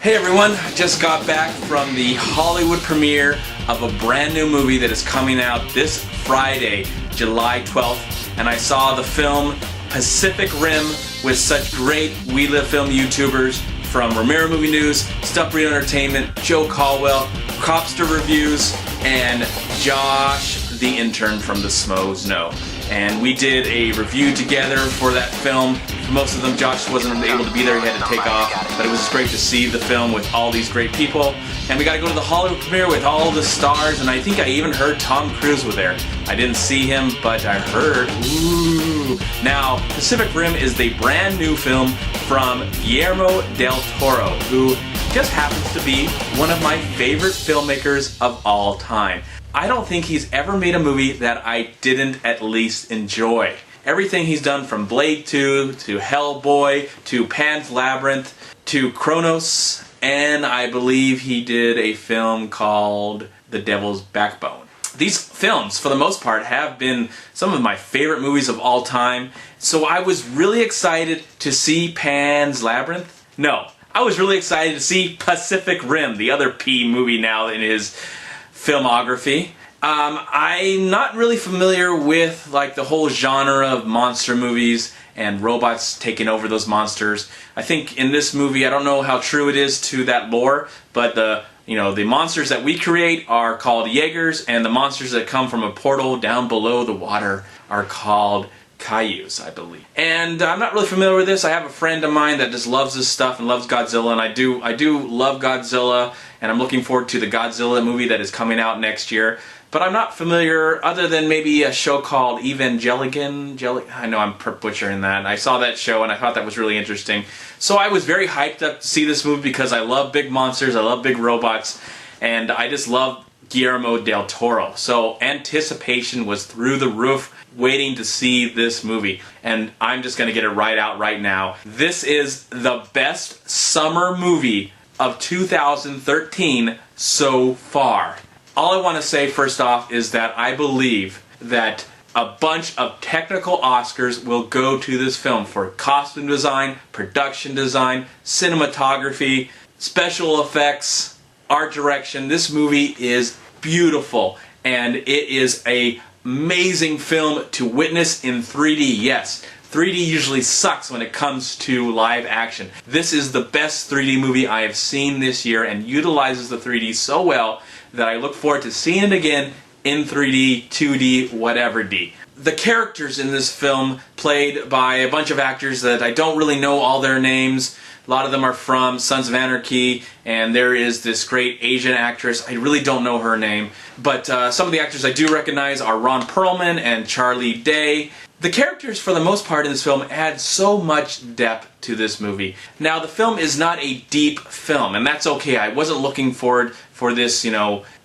Hey everyone, I just got back from the Hollywood premiere of a brand new movie that is coming out this Friday, July 12th, and I saw the film Pacific Rim with such great We Live Film YouTubers from Romero Movie News, Stuff Burrito Entertainment, Joe Caldwell, Copster Reviews, and Josh the intern from the Smos Know. And we did a review together for that film. For most of them, Josh wasn't able to be there, he had to take off, but it was just great to see the film with all these great people. And we got to go to the Hollywood premiere with all the stars, and I think I even heard Tom Cruise was there. I didn't see him, but I heard. Ooh. Now, Pacific Rim is the brand new film from Guillermo del Toro, who just happens to be one of my favorite filmmakers of all time. I don't think he's ever made a movie that I didn't at least enjoy. Everything he's done from Blade 2 to Hellboy to Pan's Labyrinth to Kronos, and I believe he did a film called The Devil's Backbone. These films, for the most part, have been some of my favorite movies of all time, so I was really excited to see Pan's Labyrinth. No, I was really excited to see Pacific Rim, the other P movie now in his filmography. I'm not really familiar with like the whole genre of monster movies and robots taking over those monsters. I think in this movie, I don't know how true it is to that lore, but the monsters that we create are called Jaegers, and the monsters that come from a portal down below the water are called Kaijus, I believe. And I'm not really familiar with this. I have a friend of mine that just loves this stuff and loves Godzilla, and I do love Godzilla, and I'm looking forward to the Godzilla movie that is coming out next year. But I'm not familiar, other than maybe a show called Evangelion. I know I'm butchering that. I saw that show and I thought that was really interesting. So I was very hyped up to see this movie because I love big monsters, I love big robots, and I just love Guillermo del Toro. So anticipation was through the roof waiting to see this movie. And I'm just going to get it right out right now. This is the best summer movie of 2013 so far. All I want to say first off is that I believe that a bunch of technical Oscars will go to this film for costume design, production design, cinematography, special effects, art direction. This movie is beautiful, and it is an amazing film to witness in 3D. Yes, 3D usually sucks when it comes to live action. This is the best 3D movie I have seen this year and utilizes the 3D so well that I look forward to seeing it again in 3D, 2D, whatever D. The characters in this film, played by a bunch of actors that I don't really know all their names. A lot of them are from Sons of Anarchy, and there is this great Asian actress. I really don't know her name, but some of the actors I do recognize are Ron Perlman and Charlie Day. The characters, for the most part in this film, add so much depth to this movie. Now, the film is not a deep film, and that's okay. I wasn't looking forward for this,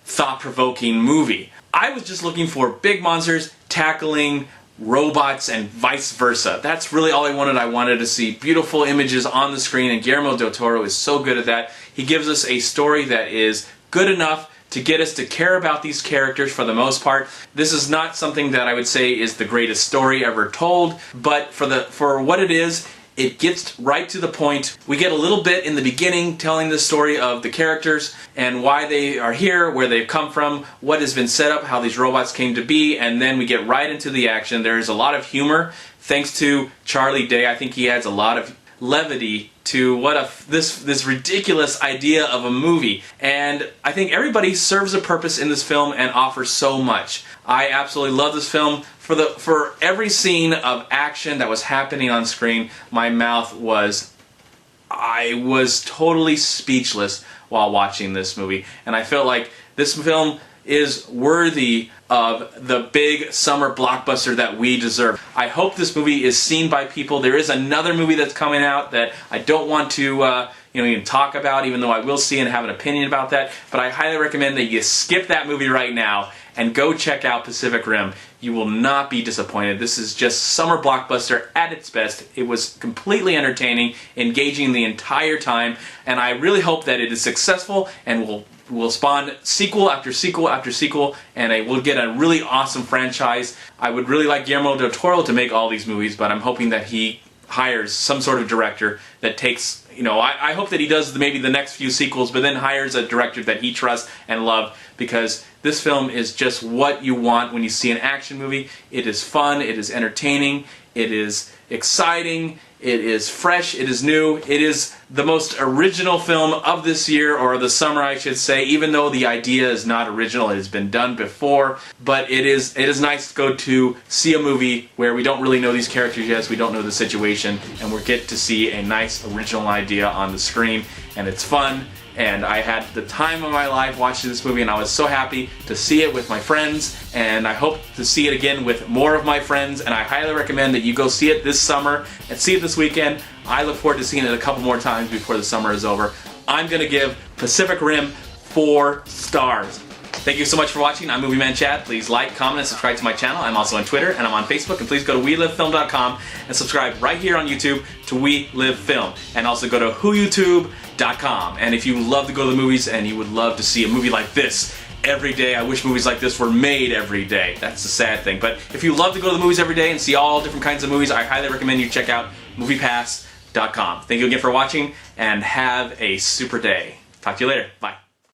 thought-provoking movie. I was just looking for big monsters tackling robots and vice versa. That's really all I wanted. I wanted to see beautiful images on the screen, and Guillermo del Toro is so good at that. He gives us a story that is good enough to get us to care about these characters for the most part. This is not something that I would say is the greatest story ever told, but for what it is, it gets right to the point. We get a little bit in the beginning telling the story of the characters and why they are here, where they've come from, what has been set up, how these robots came to be, and then we get right into the action. There's a lot of humor thanks to Charlie Day. I think he adds a lot of levity to this ridiculous idea of a movie, and I think everybody serves a purpose in this film and offers so much. I absolutely love this film. For every scene of action that was happening on screen, I was totally speechless while watching this movie, and I felt like this film is worthy of the big summer blockbuster that we deserve. I hope this movie is seen by people. There is another movie that's coming out that I don't want to even talk about, even though I will see and have an opinion about that, but I highly recommend that you skip that movie right now and go check out Pacific Rim. You will not be disappointed. This is just summer blockbuster at its best. It was completely entertaining, engaging the entire time, and I really hope that it is successful and will spawn sequel after sequel after sequel, and it will get a really awesome franchise. I would really like Guillermo del Toro to make all these movies, but I'm hoping that he hires some sort of director that takes you know, I hope that he does maybe the next few sequels, but then hires a director that he trusts and loves, because this film is just what you want when you see an action movie. It is fun, it is entertaining, it is exciting, it is fresh, it is new, it is the most original film of this year, or the summer I should say, even though the idea is not original, it has been done before, but it is nice to go to see a movie where we don't really know these characters yet, we don't know the situation, and we get to see a nice original idea on the screen, and it's fun. And I had the time of my life watching this movie, and I was so happy to see it with my friends, and I hope to see it again with more of my friends, and I highly recommend that you go see it this summer and see it this weekend. I look forward to seeing it a couple more times before the summer is over. I'm going to give Pacific Rim 4 stars. Thank you so much for watching. I'm Movie Man Chad. Please like, comment, and subscribe to my channel. I'm also on Twitter and I'm on Facebook. And please go to WeLiveFilm.com and subscribe right here on YouTube to We Live Film. And also go to WhoYouTube.com. And if you love to go to the movies and you would love to see a movie like this every day, I wish movies like this were made every day. That's the sad thing. But if you love to go to the movies every day and see all different kinds of movies, I highly recommend you check out MoviePass.com. Thank you again for watching and have a super day. Talk to you later. Bye.